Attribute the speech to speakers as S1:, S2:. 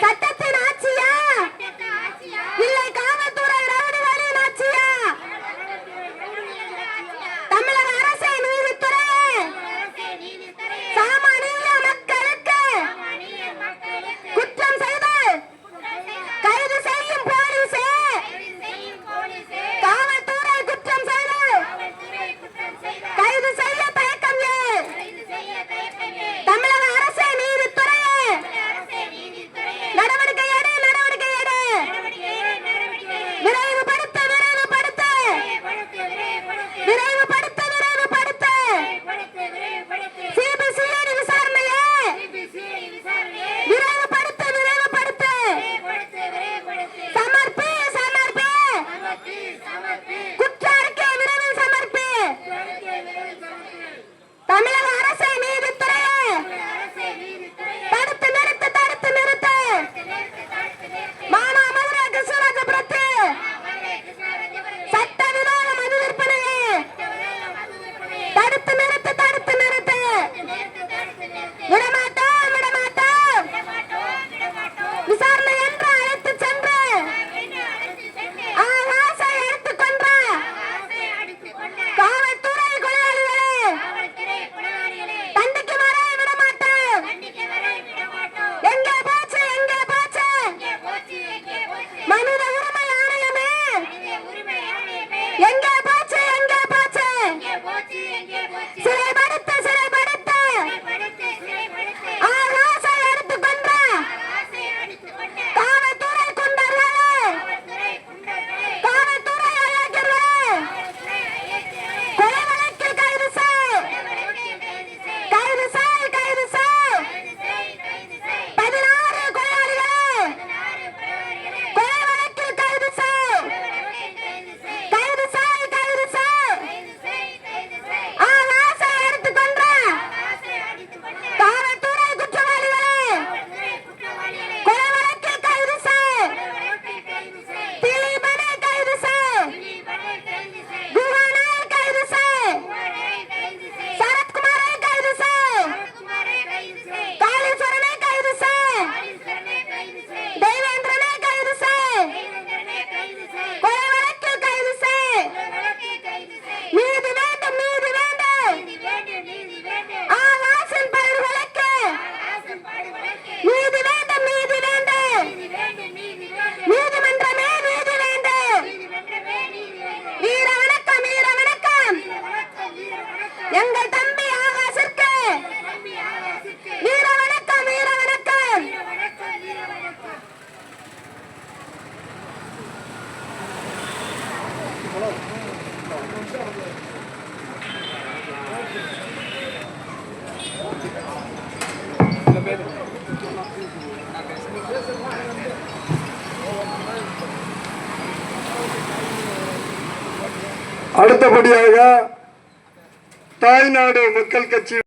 S1: சட்டத்தின் ஆட்சியா இல்லை காவல்துறை ரவுடிகளின் ஆட்சியா? தமிழக அரசை நீதித்துறை சாமானிய மக்களுக்கு குற்றம் செய்து கைது செய்யும் போலீசே, காவல்துறை குற்றம் செய்து கைது செய்ய தயக்கம் ஏன்? தமிழக அரசை நீதித்துறையே நடவடிக்கை எடு, நடவடிக்கை எடு, விரைவுபடுத்த, விரைவுபடுத்த, விரைவுபடுத்த, விரைவுபடுத்த, சிபிசிஐடி விசாரணையே விரைவுபடுத்த, விரைவுபடுத்த, சமர்ப்பி, சமர்ப்பி, குற்ற அறிக்கை விரைவில் சமர்ப்பி. தமிழக அரசை நீதித்துறையே தடுத்து நிறுத்து, தடுத்து நிறுத்து. மானாமதுரை கிருஷ்ணராஜபுரத்து சட்டவிரோத மது விற்பனையை தடுத்து நிறுத்து, தடுத்து நிறுத்து. விடமாட்டோம், விடமாட்டோம். விசாரணை என்று அழைத்து சென்று ஆகாசை எடுத்துக் கொன்ற காவல்துறை கொலையாளிகளே தண்டிக்குமாறே விடமாட்டோம். எங்கே போச்சு, எங்கே போச்சு மனித உரிமை ஆணையமே? எங்கே போச்சு, எங்கே போச்சு? சிறைப்படுத்த, சிறைப்படுத்த. ஆகாசை எடுத்துக் கொன்ற காவல்துறை குண்டர்களே, காவல்துறை அயோக்கியர்களே, கொலை வழக்கில் கைது செய், கைது செய், கைது செய். 16 கொலையாளிகளே கொலை வழக்கில் கைது செய், கைது செய், கைது செய். ஆகாசை எடுத்துக் கொன்ற காவல்துறை குற்றவாளிகளே கொலை வழக்கில் கைது செய். திலீபனை கைது செய், குகனை கைது செய், சரத்குமாரை கைது செய், காளீஸ்வரனை கைது செய், தேவேந்திரனை கைது செய், கொலை வழக்கில் கைது செய். நீதி வேண்டும், நீதி வேண்டும். ஆகாசின் படுகொலைக்கு நீதி வேண்டும், நீதி வேண்டும். நீதிமன்றமே நீதி வேண்டும். வீர வணக்கம், வீர வணக்கம். எங்கள் தம்பி ஆகாசிற்கு வீர வணக்கம், வீர வணக்கம்.
S2: அடுத்தபடியாக தாய்நாடு மக்கள் கட்சி